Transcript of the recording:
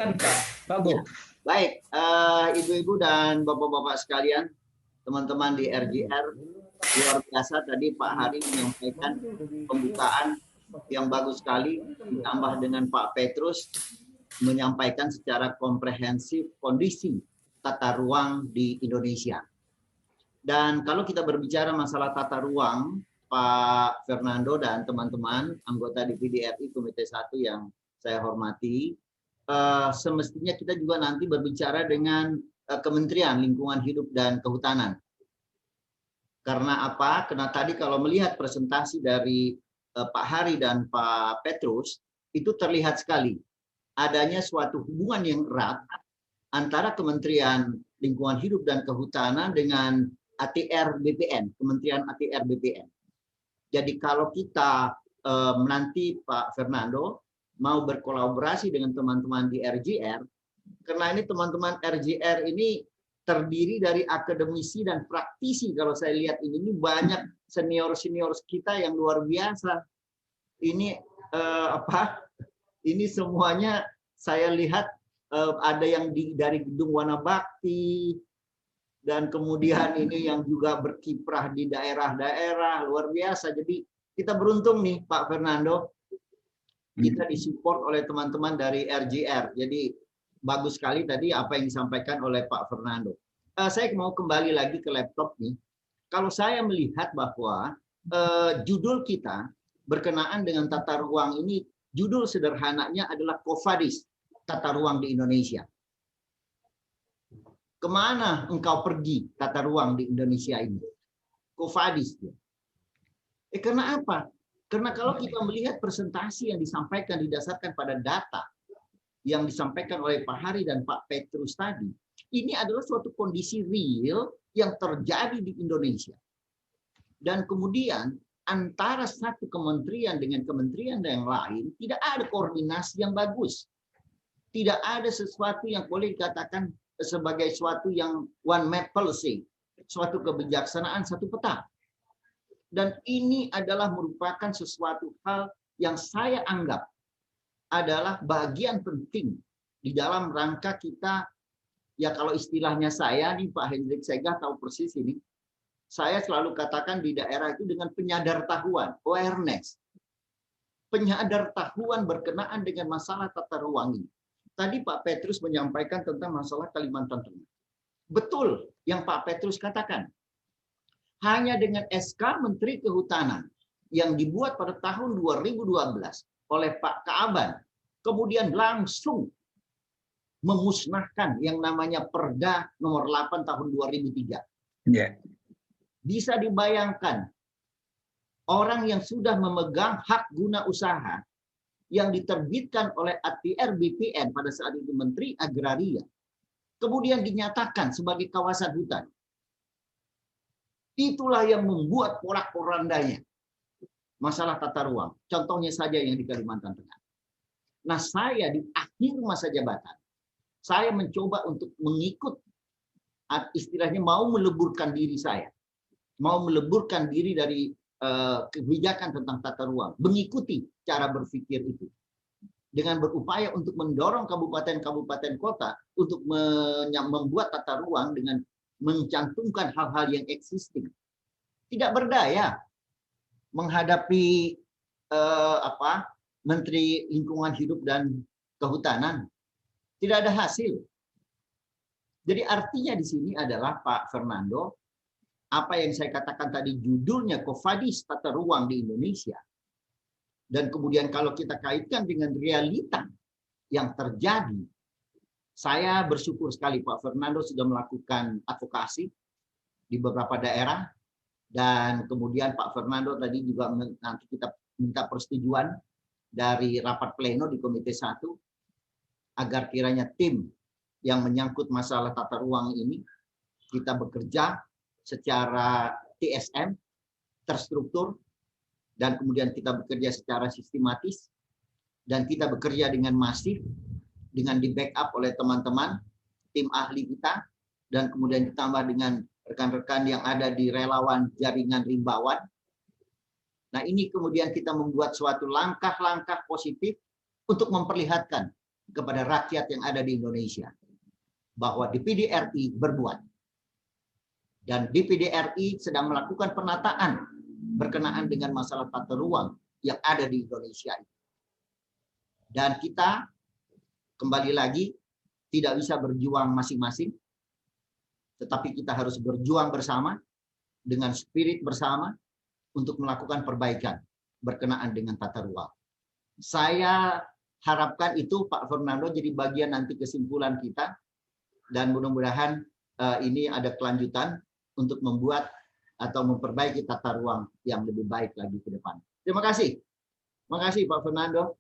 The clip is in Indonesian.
Pak Bu. Ya, baik, ibu-ibu dan bapak-bapak sekalian, teman-teman di RJR, luar biasa tadi Pak Hari menyampaikan pembukaan yang bagus sekali, ditambah dengan Pak Petrus menyampaikan secara komprehensif kondisi tata ruang di Indonesia. Dan kalau kita berbicara masalah tata ruang, Pak Fernando dan teman-teman anggota DPD RI Komite 1 yang saya hormati, semestinya kita juga nanti berbicara dengan Kementerian Lingkungan Hidup dan Kehutanan. Karena apa? Karena tadi kalau melihat presentasi dari Pak Hari dan Pak Petrus, itu terlihat sekali adanya suatu hubungan yang erat antara Kementerian Lingkungan Hidup dan Kehutanan dengan ATR BPN, Kementerian ATR BPN. Jadi kalau kita nanti Pak Fernando mau berkolaborasi dengan teman-teman di RJR, karena ini teman-teman RJR ini terdiri dari akademisi dan praktisi. Kalau saya lihat ini banyak senior-senior kita yang luar biasa. Ini ini semuanya saya lihat ada yang dari Gedung Wana Bakti, dan kemudian ini yang juga berkiprah di daerah-daerah, luar biasa. Jadi kita beruntung nih Pak Fernando, kita disupport oleh teman-teman dari RJR. Jadi bagus sekali tadi apa yang disampaikan oleh Pak Fernando. Saya mau kembali lagi ke laptop nih. Kalau saya melihat bahwa judul kita berkenaan dengan tata ruang ini, judul sederhananya adalah Covadis, tata ruang di Indonesia. Kemana engkau pergi tata ruang di Indonesia ini? Covadis. Karena apa? Karena kalau kita melihat presentasi yang disampaikan didasarkan pada data yang disampaikan oleh Pak Hari dan Pak Petrus tadi, ini adalah suatu kondisi real yang terjadi di Indonesia. Dan kemudian antara satu kementerian dengan kementerian yang lain tidak ada koordinasi yang bagus. Tidak ada sesuatu yang boleh dikatakan sebagai suatu yang one map policy, suatu kebijaksanaan satu peta. Dan ini adalah merupakan sesuatu hal yang saya anggap adalah bagian penting di dalam rangka kita, ya kalau istilahnya saya nih Pak Hendrik Segah tahu persis ini, saya selalu katakan di daerah itu dengan penyadartahuan, awareness. Penyadartahuan berkenaan dengan masalah tata ruang ini. Tadi Pak Petrus menyampaikan tentang masalah Kalimantan Tengah. Betul yang Pak Petrus katakan. Hanya dengan SK Menteri Kehutanan yang dibuat pada tahun 2012 oleh Pak Kaaban, kemudian langsung memusnahkan yang namanya Perda nomor 8 tahun 2003. Yeah. Bisa dibayangkan orang yang sudah memegang hak guna usaha yang diterbitkan oleh ATR BPN pada saat itu Menteri Agraria, kemudian dinyatakan sebagai kawasan hutan. Itulah yang membuat porak-porandanya masalah tata ruang. Contohnya saja yang di Kalimantan Tengah. Nah, saya di akhir masa jabatan, saya mencoba untuk mengikut, istilahnya mau meleburkan diri saya. Mau meleburkan diri dari kebijakan tentang tata ruang. Mengikuti cara berpikir itu. Dengan berupaya untuk mendorong kabupaten-kabupaten kota untuk membuat tata ruang dengan mencantumkan hal-hal yang existing. Tidak berdaya menghadapi Menteri Lingkungan Hidup dan Kehutanan. Tidak ada hasil. Jadi artinya di sini adalah Pak Fernando, apa yang saya katakan tadi judulnya Covadis tata ruang di Indonesia. Dan kemudian kalau kita kaitkan dengan realita yang terjadi, saya bersyukur sekali Pak Fernando sudah melakukan advokasi di beberapa daerah, dan kemudian Pak Fernando tadi juga nanti kita minta persetujuan dari rapat pleno di Komite 1 agar kiranya tim yang menyangkut masalah tata ruang ini kita bekerja secara TSM, terstruktur, dan kemudian kita bekerja secara sistematis, dan kita bekerja dengan masif, dengan di backup oleh teman-teman, tim ahli kita, dan kemudian ditambah dengan rekan-rekan yang ada di relawan jaringan rimbawan. Nah, ini kemudian kita membuat suatu langkah-langkah positif untuk memperlihatkan kepada rakyat yang ada di Indonesia bahwa DPD RI berbuat. Dan DPD RI sedang melakukan penataan berkenaan dengan masalah tata ruang yang ada di Indonesia. Dan kita kembali lagi tidak bisa berjuang masing-masing, tetapi kita harus berjuang bersama dengan spirit bersama untuk melakukan perbaikan berkenaan dengan tata ruang. Saya harapkan itu Pak Fernando jadi bagian nanti kesimpulan kita, dan mudah-mudahan ini ada kelanjutan untuk membuat atau memperbaiki tata ruang yang lebih baik lagi ke depan. Terima kasih. Terima kasih Pak Fernando.